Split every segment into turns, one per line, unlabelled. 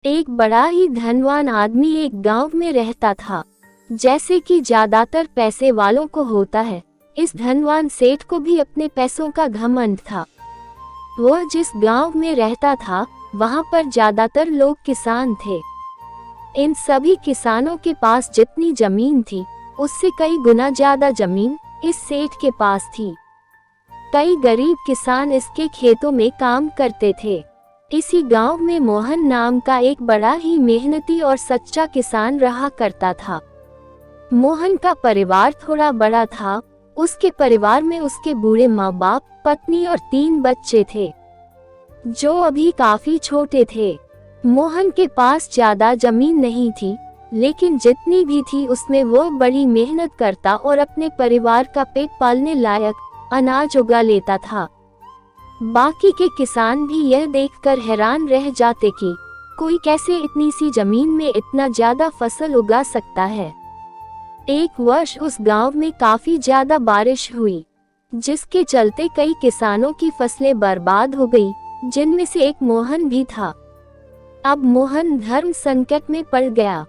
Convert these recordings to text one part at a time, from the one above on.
एक बड़ा ही धनवान आदमी एक गांव में रहता था। जैसे कि ज्यादातर पैसे वालों को होता है, इस धनवान सेठ को भी अपने पैसों का घमंड था। वह जिस गांव में रहता था वहां पर ज्यादातर लोग किसान थे। इन सभी किसानों के पास जितनी जमीन थी उससे कई गुना ज्यादा जमीन इस सेठ के पास थी। कई गरीब किसान इसके खेतों में काम करते थे। इसी गांव में मोहन नाम का एक बड़ा ही मेहनती और सच्चा किसान रहा करता था। मोहन का परिवार थोड़ा बड़ा था। उसके परिवार में उसके बूढ़े माँ बाप, पत्नी और 3 बच्चे थे जो अभी काफी छोटे थे। मोहन के पास ज्यादा जमीन नहीं थी, लेकिन जितनी भी थी उसमें वो बड़ी मेहनत करता और अपने परिवार का पेट पालने लायक अनाज उगा लेता था। बाकी के किसान भी यह देखकर हैरान रह जाते कि कोई कैसे इतनी सी जमीन में इतना ज्यादा फसल उगा सकता है। एक वर्ष उस गांव में काफी ज्यादा बारिश हुई, जिसके चलते कई किसानों की फसलें बर्बाद हो गई, जिनमें से एक मोहन भी था। अब मोहन धर्म संकट में पड़ गया,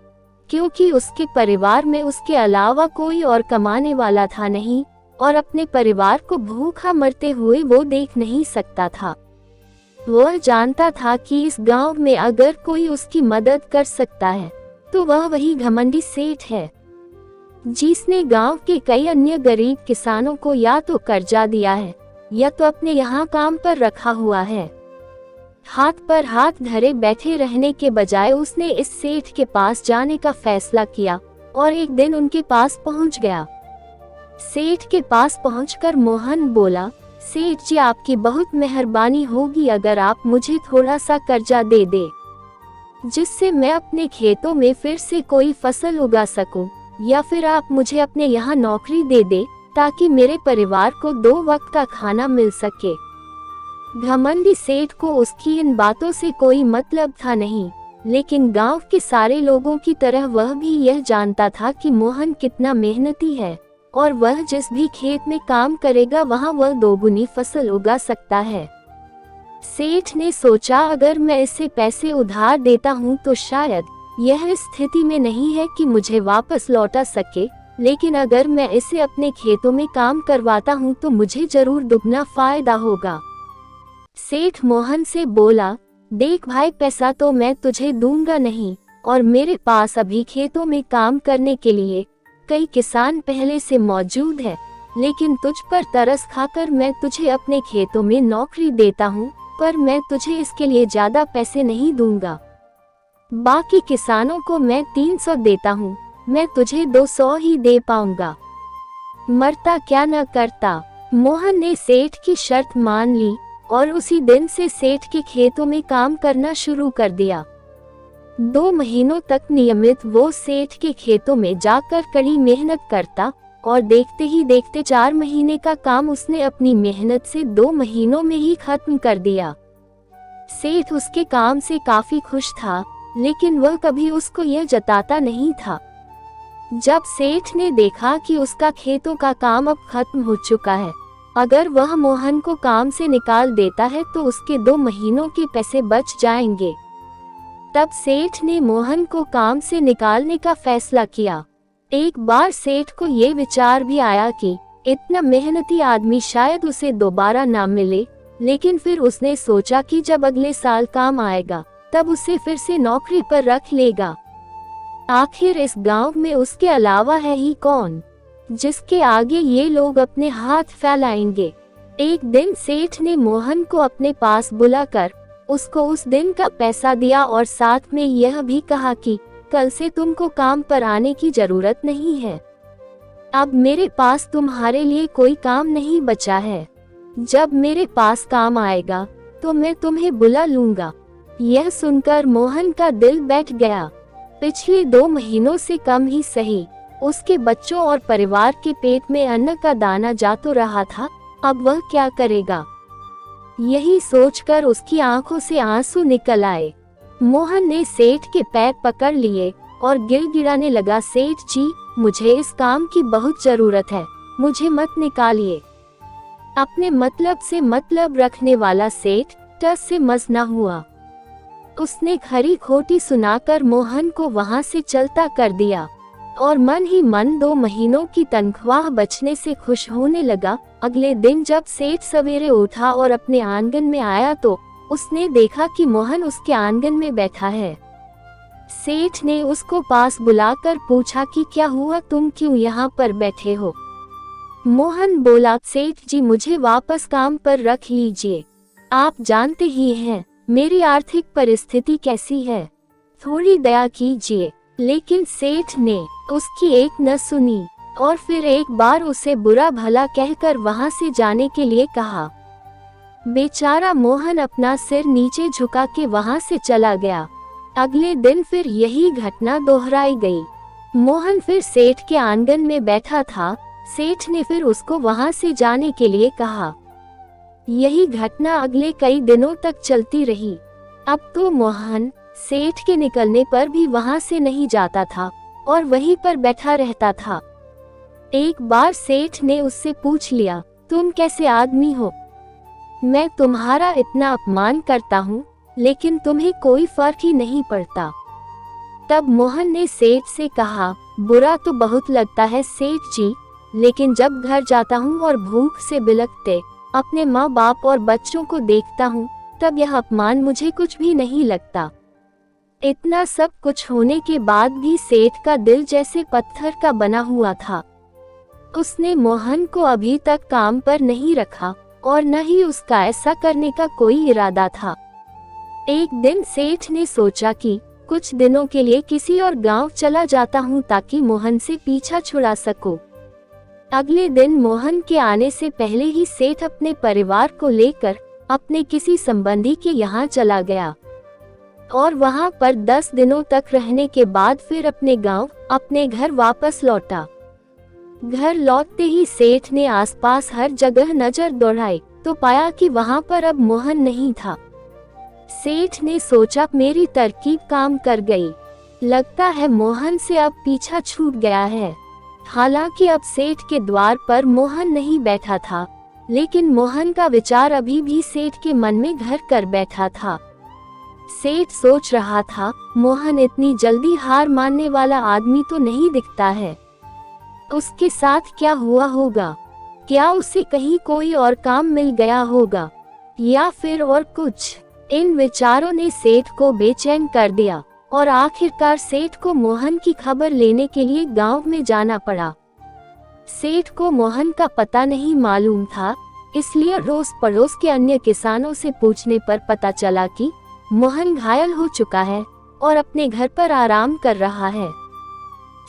क्योंकि उसके परिवार में उसके अलावा कोई और कमाने वाला था नहीं और अपने परिवार को भूखा मरते हुए वो देख नहीं सकता था। वह जानता था कि इस गांव में अगर कोई उसकी मदद कर सकता है तो वह वही घमंडी सेठ है, जिसने गांव के कई अन्य गरीब किसानों को या तो कर्जा दिया है या तो अपने यहाँ काम पर रखा हुआ है। हाथ पर हाथ धरे बैठे रहने के बजाय उसने इस सेठ के पास जाने का फैसला किया और एक दिन उनके पास पहुंच गया। सेठ के पास पहुंचकर मोहन बोला, सेठ जी, आपकी बहुत मेहरबानी होगी अगर आप मुझे थोड़ा सा कर्जा दे दे, जिससे मैं अपने खेतों में फिर से कोई फसल उगा सकूं, या फिर आप मुझे अपने यहाँ नौकरी दे दे ताकि मेरे परिवार को 2 वक्त का खाना मिल सके। घमंडी सेठ को उसकी इन बातों से कोई मतलब था नहीं, लेकिन गांव के सारे लोगों की तरह वह भी यह जानता था कि मोहन कितना मेहनती है और वह जिस भी खेत में काम करेगा वहां वह 2 गुनी फसल उगा सकता है। सेठ ने सोचा, अगर मैं इसे पैसे उधार देता हूं तो शायद यह स्थिति में नहीं है कि मुझे वापस लौटा सके, लेकिन अगर मैं इसे अपने खेतों में काम करवाता हूं तो मुझे जरूर दुगना फायदा होगा। सेठ मोहन से बोला, देख भाई, पैसा तो मैं तुझे दूंगा नहीं और मेरे पास अभी खेतों में काम करने के लिए कई किसान पहले से मौजूद है, लेकिन तुझ पर तरस खाकर मैं तुझे अपने खेतों में नौकरी देता हूँ, पर मैं तुझे इसके लिए ज्यादा पैसे नहीं दूंगा। बाकी किसानों को मैं 300 देता हूँ, मैं तुझे 200 ही दे पाऊंगा। मरता क्या न करता। मोहन ने सेठ की शर्त मान ली और उसी दिन से सेठ के खेतों में काम करना शुरू कर दिया। 2 महीनों तक नियमित वो सेठ के खेतों में जाकर कड़ी मेहनत करता और देखते ही देखते 4 महीने का काम उसने अपनी मेहनत से 2 महीनों में ही खत्म कर दिया। सेठ उसके काम से काफी खुश था, लेकिन वह कभी उसको यह जताता नहीं था। जब सेठ ने देखा कि उसका खेतों का काम अब खत्म हो चुका है, अगर वह मोहन को काम से निकाल देता है तो उसके 2 महीनों के पैसे बच जाएंगे। तब सेठ ने मोहन को काम से निकालने का फैसला किया। एक बार सेठ को ये विचार भी आया कि इतना मेहनती आदमी शायद उसे दोबारा ना मिले, लेकिन फिर उसने सोचा कि जब अगले साल काम आएगा तब उसे फिर से नौकरी पर रख लेगा। आखिर इस गांव में उसके अलावा है ही कौन जिसके आगे ये लोग अपने हाथ फैलाएंगे। एक दिन सेठ ने मोहन को अपने पास बुलाकर उसको उस दिन का पैसा दिया और साथ में यह भी कहा कि कल से तुमको काम पर आने की जरूरत नहीं है। अब मेरे पास तुम्हारे लिए कोई काम नहीं बचा है। जब मेरे पास काम आएगा तो मैं तुम्हें बुला लूंगा। यह सुनकर मोहन का दिल बैठ गया। पिछले 2 महीनों से कम ही सही, उसके बच्चों और परिवार के पेट में अन्न का दाना जा तो रहा था, अब वह क्या करेगा। यही सोचकर उसकी आंखों से आंसू निकल आए। मोहन ने सेठ के पैर पकड़ लिए और गिड़गिड़ाने लगा, सेठ जी, मुझे इस काम की बहुत जरूरत है, मुझे मत निकालिए। अपने मतलब से मतलब रखने वाला सेठ टस से मस न हुआ। उसने खरी खोटी सुनाकर मोहन को वहां से चलता कर दिया और मन ही मन 2 महीनों की तनख्वाह बचने से खुश होने लगा। अगले दिन जब सेठ सवेरे उठा और अपने आंगन में आया तो उसने देखा कि मोहन उसके आंगन में बैठा है। सेठ ने उसको पास बुलाकर पूछा कि क्या हुआ, तुम क्यों यहाँ पर बैठे हो? मोहन बोला, सेठ जी मुझे वापस काम पर रख लीजिए, आप जानते ही हैं मेरी आर्थिक परिस्थिति कैसी है, थोड़ी दया कीजिए। लेकिन सेठ ने उसकी एक न सुनी और फिर एक बार उसे बुरा भला कहकर वहां से जाने के लिए कहा। बेचारा मोहन अपना सिर नीचे झुका के वहां से चला गया। अगले दिन फिर यही घटना दोहराई गई। मोहन फिर सेठ के आंगन में बैठा था। सेठ ने फिर उसको वहां से जाने के लिए कहा। यही घटना अगले कई दिनों तक चलती रही। अब तो मोहन सेठ के निकलने पर भी वहां से नहीं जाता था और वहीं पर बैठा रहता था। एक बार सेठ ने उससे पूछ लिया, तुम कैसे आदमी हो? मैं तुम्हारा इतना अपमान करता हूँ लेकिन तुम्हें कोई फर्क ही नहीं पड़ता। तब मोहन ने सेठ से कहा, बुरा तो बहुत लगता है सेठ जी, लेकिन जब घर जाता हूँ और भूख से बिलखते अपने माँ बाप और बच्चों को देखता हूँ तब यह अपमान मुझे कुछ भी नहीं लगता। इतना सब कुछ होने के बाद भी सेठ का दिल जैसे पत्थर का बना हुआ था। उसने मोहन को अभी तक काम पर नहीं रखा और न ही उसका ऐसा करने का कोई इरादा था। एक दिन सेठ ने सोचा कि कुछ दिनों के लिए किसी और गांव चला जाता हूं ताकि मोहन से पीछा छुड़ा सकूं। अगले दिन मोहन के आने से पहले ही सेठ अपने परिवार को लेकर अपने किसी संबंधी के यहाँ चला गया और वहां पर 10 दिनों तक रहने के बाद फिर अपने गांव अपने घर वापस लौटा। घर लौटते ही सेठ ने आसपास हर जगह नजर दौड़ाई तो पाया कि वहां पर अब मोहन नहीं था। सेठ ने सोचा, मेरी तरकीब काम कर गई, लगता है मोहन से अब पीछा छूट गया है। हालांकि अब सेठ के द्वार पर मोहन नहीं बैठा था, लेकिन मोहन का विचार अभी भी सेठ के मन में घर कर बैठा था। सेठ सोच रहा था, मोहन इतनी जल्दी हार मानने वाला आदमी तो नहीं दिखता है। उसके साथ क्या हुआ होगा? क्या उसे कहीं कोई और काम मिल गया होगा या फिर और कुछ? इन विचारों ने सेठ को बेचैन कर दिया और आखिरकार सेठ को मोहन की खबर लेने के लिए गांव में जाना पड़ा। सेठ को मोहन का पता नहीं मालूम था, इसलिए रोज पड़ोस के अन्य किसानों से पूछने पर पता चला कि मोहन घायल हो चुका है और अपने घर पर आराम कर रहा है।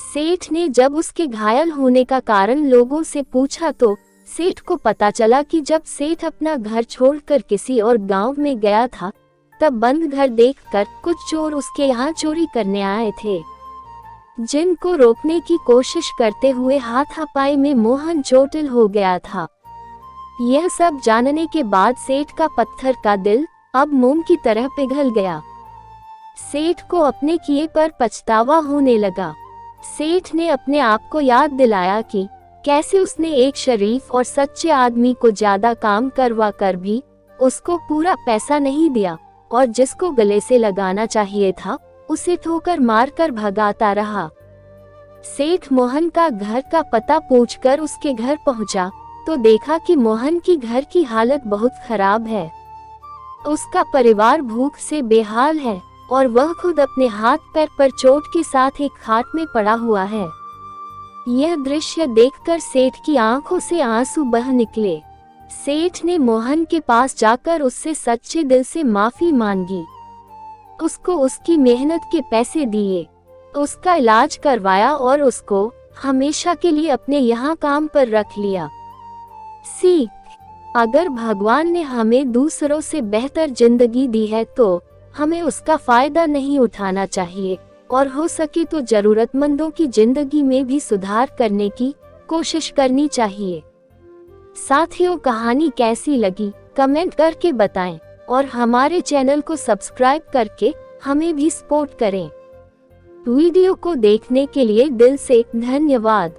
सेठ ने जब उसके घायल होने का कारण लोगों से पूछा तो सेठ को पता चला कि जब सेठ अपना घर छोड़कर किसी और गांव में गया था तब बंद घर देखकर कुछ चोर उसके यहाँ चोरी करने आए थे, जिनको रोकने की कोशिश करते हुए हाथापाई में मोहन चोटिल हो गया था। यह सब जानने के बाद सेठ का पत्थर का दिल अब मोम की तरह पिघल गया। सेठ को अपने किए पर पछतावा होने लगा। सेठ ने अपने आप को याद दिलाया कि कैसे उसने एक शरीफ और सच्चे आदमी को ज्यादा काम करवा कर भी उसको पूरा पैसा नहीं दिया और जिसको गले से लगाना चाहिए था उसे ठोकर मारकर भगाता रहा। सेठ मोहन का घर का पता पूछकर उसके घर पहुंचा तो देखा कि मोहन की घर की हालत बहुत खराब है। उसका परिवार भूख से बेहाल है और वह खुद अपने हाथ पैर पर चोट के साथ एक खाट में पड़ा हुआ है। यह दृश्य देखकर सेठ की आंखों से आंसू बह निकले। सेठ ने मोहन के पास जाकर उससे सच्चे दिल से माफी मांगी, उसको उसकी मेहनत के पैसे दिए, उसका इलाज करवाया और उसको हमेशा के लिए अपने यहाँ काम पर रख लिया। सीख: अगर भगवान ने हमें दूसरों से बेहतर जिंदगी दी है तो हमें उसका फायदा नहीं उठाना चाहिए और हो सके तो जरूरतमंदों की जिंदगी में भी सुधार करने की कोशिश करनी चाहिए। साथियों, कहानी कैसी लगी कमेंट करके बताएं और हमारे चैनल को सब्सक्राइब करके हमें भी सपोर्ट करें। वीडियो को देखने के लिए दिल से धन्यवाद।